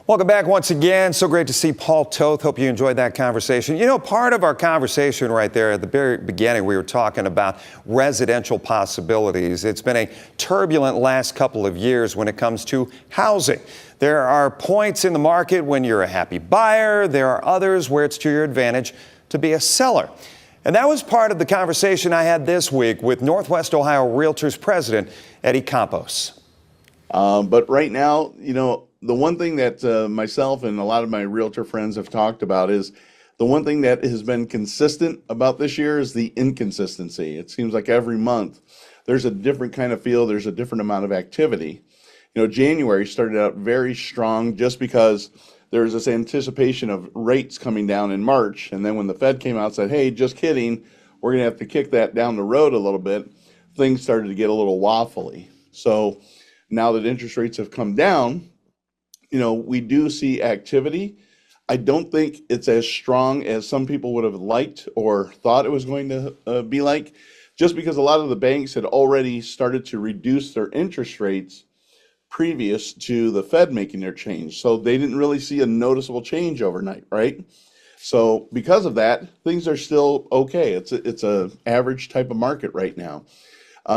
Welcome back once again. So great to see Paul Toth. Hope you enjoyed that conversation. You know, part of our conversation right there at the very beginning, we were talking about residential possibilities. It's been a turbulent last couple of years when it comes to housing. There are points in the market when you're a happy buyer. There are others where it's to your advantage to be a seller. And that was part of the conversation I had this week with Northwest Ohio Realtors President Eddie Campos. But right now, you know, the one thing that myself and a lot of my realtor friends have talked about is the one thing that has been consistent about this year is the inconsistency. It seems like every month there's a different kind of feel, there's a different amount of activity. You know, January started out very strong just because there was this anticipation of rates coming down in March. And then when the Fed came out and said, hey, just kidding, we're going to have to kick that down the road a little bit, things started to get a little waffly. So now that interest rates have come down, you know, we do see activity. I don't think it's as strong as some people would have liked or thought it was going to be like, just because a lot of the banks had already started to reduce their interest rates previous to the Fed making their change. So they didn't really see a noticeable change overnight, right? So because of that, things are still okay. It's a average type of market right now.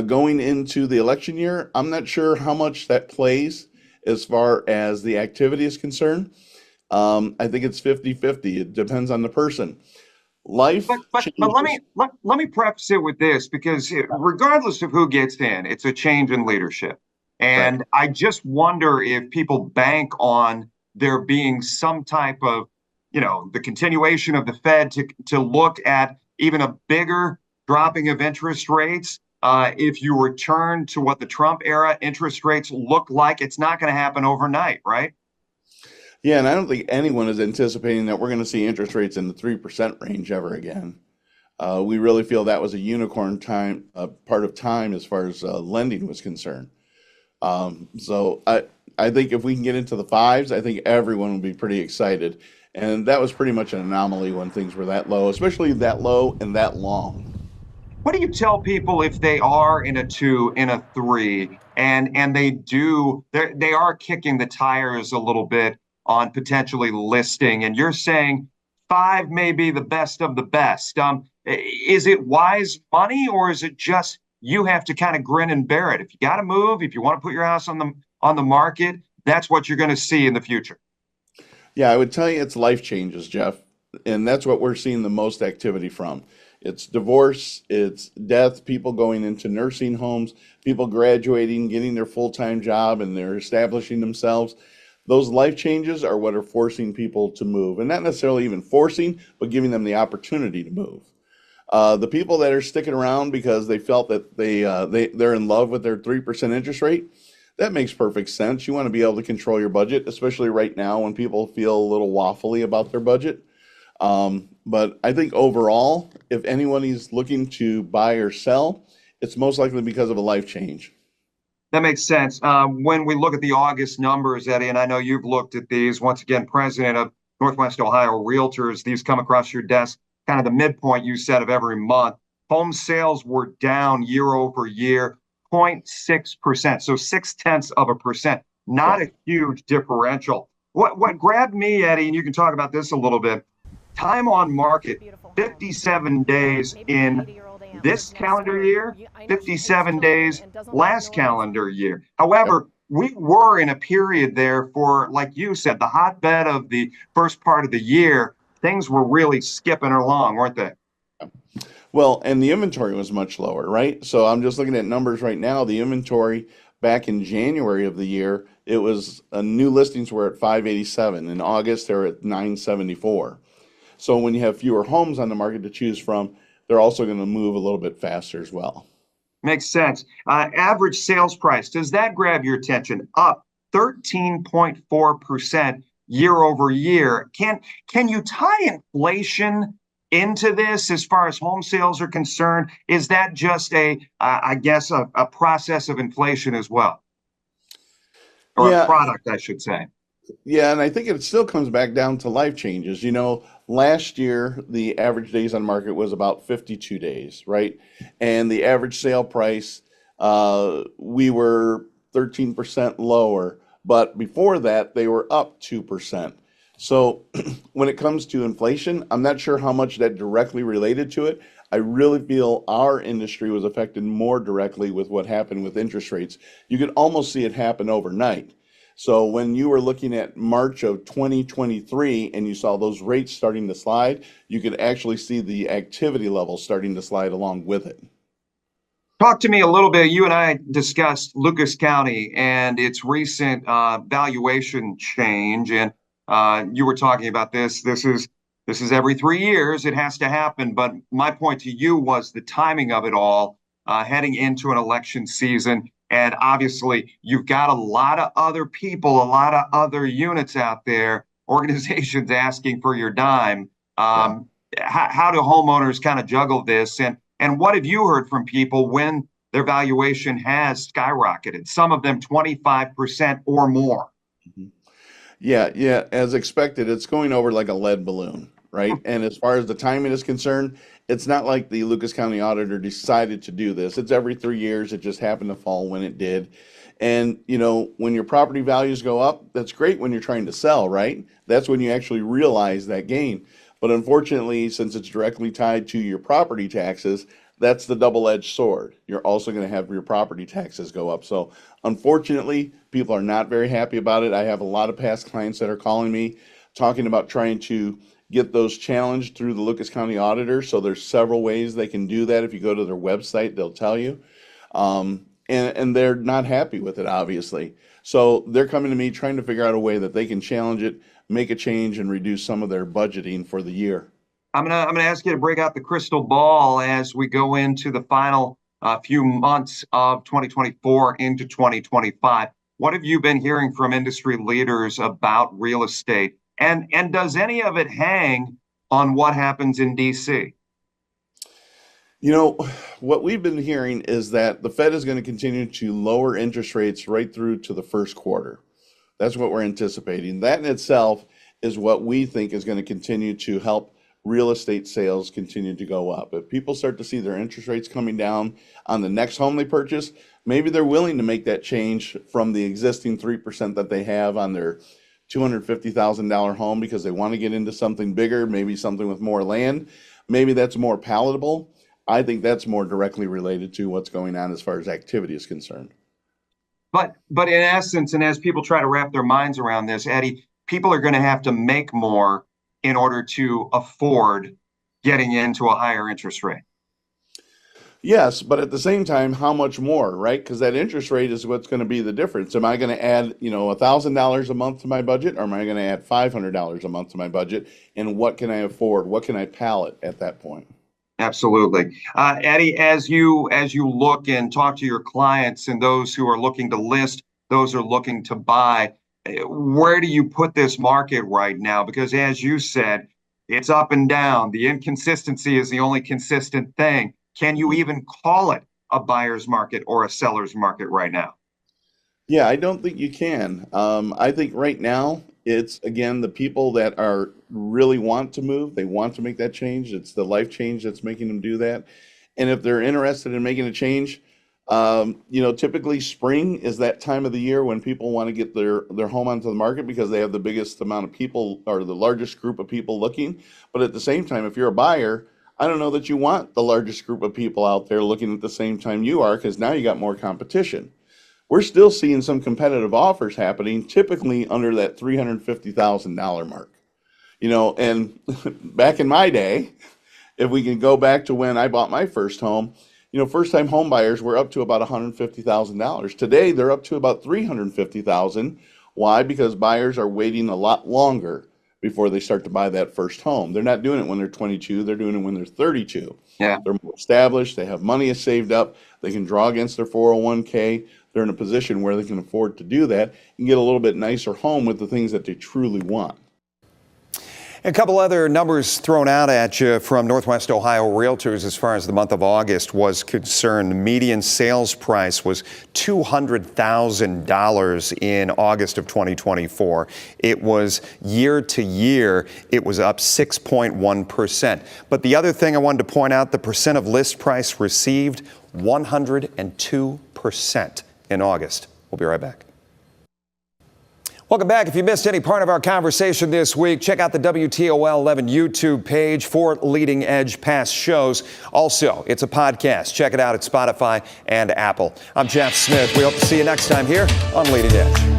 Going into the election year, I'm not sure how much that plays as far as the activity is concerned. I think it's 50-50. It depends on the person. Life but let me preface it with this, because regardless of who gets in, it's a change in leadership. And right. I just wonder if people bank on there being some type of, you know, the continuation of the Fed to look at even a bigger dropping of interest rates. If you return to what the Trump era interest rates look like, it's not going to happen overnight, right? Yeah, and I don't think anyone is anticipating that we're going to see interest rates in the 3% range ever again. We really feel that was a unicorn time, part of time as far as lending was concerned. So I think if we can get into the fives, I think everyone will be pretty excited. And that was pretty much an anomaly when things were that low, especially that low and that long. What do you tell people if they are in a 2, in a 3, and they are kicking the tires a little bit on potentially listing, and you're saying 5 may be the best of the best? Is it wise money, or is it just you have to kind of grin and bear it? If you got to move, if you want to put your house on the market, that's what you're going to see in the future. Yeah, I would tell you it's life changes, Jeff, and that's what we're seeing the most activity from. It's divorce, it's death, people going into nursing homes, people graduating, getting their full-time job, and they're establishing themselves. Those life changes are what are forcing people to move, and not necessarily even forcing, but giving them the opportunity to move. The people that are sticking around because they felt that they're in love with their 3% interest rate, that makes perfect sense. You want to be able to control your budget, especially right now when people feel a little waffly about their budget. But I think overall, if anyone is looking to buy or sell, it's most likely because of a life change. That makes sense. When we look at the August numbers, Eddie, and I know you've looked at these, once again, president of Northwest Ohio Realtors, these come across your desk, kind of the midpoint you said of every month. Home sales were down year over year, 0.6%. So 0.6%, not a huge differential. What grabbed me, Eddie, and you can talk about this a little bit, time on market, 57 days in this calendar year, 57 days last calendar year. However, we were in a period there for, like you said, the hotbed of the first part of the year. Things were really skipping along, weren't they? Well, and the inventory was much lower, right? So I'm just looking at numbers right now. The inventory back in January of the year, it was new listings were at 587. In August, they were at 974. So when you have fewer homes on the market to choose from, they're also going to move a little bit faster as well. Makes sense. Average sales price, does that grab your attention? Up 13.4% year over year. Can you tie inflation into this as far as home sales are concerned? Is that just a process of inflation as well? Or a product, I should say. Yeah, and I think it still comes back down to life changes. You know, last year, the average days on market was about 52 days, right? And the average sale price, we were 13% lower but before that, they were up 2%. So when it comes to inflation, I'm not sure how much that directly related to it. I really feel our industry was affected more directly with what happened with interest rates. You could almost see it happen overnight. So when you were looking at March of 2023 and you saw those rates starting to slide, you could actually see the activity level starting to slide along with it. Talk to me a little bit. You and I discussed Lucas County and its recent valuation change, and you were talking about this. This is every 3 years. It has to happen. But my point to you was the timing of it all, heading into an election season, and obviously you've got a lot of other people, a lot of other units out there, organizations asking for your dime. Yeah. How do homeowners kind of juggle this? And what have you heard from people when their valuation has skyrocketed? Some of them 25% or more. Mhm. Yeah, yeah, as expected, it's going over like a lead balloon, right? And as far as the timing is concerned, it's not like the Lucas County Auditor decided to do this. It's every 3 years. It just happened to fall when it did. And, when your property values go up, that's great when you're trying to sell, right? That's when you actually realize that gain. But unfortunately, since it's directly tied to your property taxes, that's the double-edged sword. You're also going to have your property taxes go up. So unfortunately, people are not very happy about it. I have a lot of past clients that are calling me, talking about trying to get those challenged through the Lucas County Auditor. So there's several ways they can do that. If you go to their website, they'll tell you. And they're not happy with it, obviously. So they're coming to me trying to figure out a way that they can challenge it, make a change, and reduce some of their budgeting for the year. I'm gonna ask you to break out the crystal ball as we go into the final few months of 2024 into 2025. What have you been hearing from industry leaders about real estate? And does any of it hang on what happens in DC? You know, what we've been hearing is that the Fed is going to continue to lower interest rates right through to the first quarter. That's what we're anticipating. That in itself is what we think is going to continue to help real estate sales continue to go up. If people start to see their interest rates coming down on the next home they purchase, maybe they're willing to make that change from the existing 3% that they have on their $250,000 home because they want to get into something bigger, maybe something with more land. Maybe that's more palatable. I think that's more directly related to what's going on as far as activity is concerned. But in essence, and as people try to wrap their minds around this, Eddie, people are going to have to make more in order to afford getting into a higher interest rate. Yes, but at the same time, how much more, right? Because that interest rate is what's going to be the difference. Am I going to add, $1,000 a month to my budget, or am I going to add $500 a month to my budget? And what can I afford? What can I pallet at that point? Absolutely. Eddie, as you look and talk to your clients and those who are looking to list, those who are looking to buy, where do you put this market right now? Because as you said, it's up and down. The inconsistency is the only consistent thing. Can you even call it a buyer's market or a seller's market right now? Yeah, I don't think you can. I think right now it's again the people that are really want to move, they want to make that change. It's the life change that's making them do that. And if they're interested in making a change, typically spring is that time of the year when people want to get their home onto the market because they have the biggest amount of people or the largest group of people looking. But at the same time, if you're a buyer, I don't know that you want the largest group of people out there looking at the same time you are because now you got more competition. We're still seeing some competitive offers happening, typically under that $350,000 mark. And back in my day, if we can go back to when I bought my first home, first time home buyers were up to about $150,000. Today, they're up to about $350,000. Why? Because buyers are waiting a lot longer before they start to buy that first home. They're not doing it when they're 22, they're doing it when they're 32. Yeah. They're more established, they have money saved up, they can draw against their 401k. They're in a position where they can afford to do that and get a little bit nicer home with the things that they truly want. A couple other numbers thrown out at you from Northwest Ohio Realtors as far as the month of August was concerned. The median sales price was $200,000 in August of 2024. It was year to year, it was up 6.1%. But the other thing I wanted to point out, the percent of list price received, 102% in August. We'll be right back. Welcome back. If you missed any part of our conversation this week, check out the WTOL 11 YouTube page for leading edge past shows. Also, it's a podcast. Check it out at Spotify and Apple. I'm Jeff Smith. We hope to see you next time here on Leading Edge.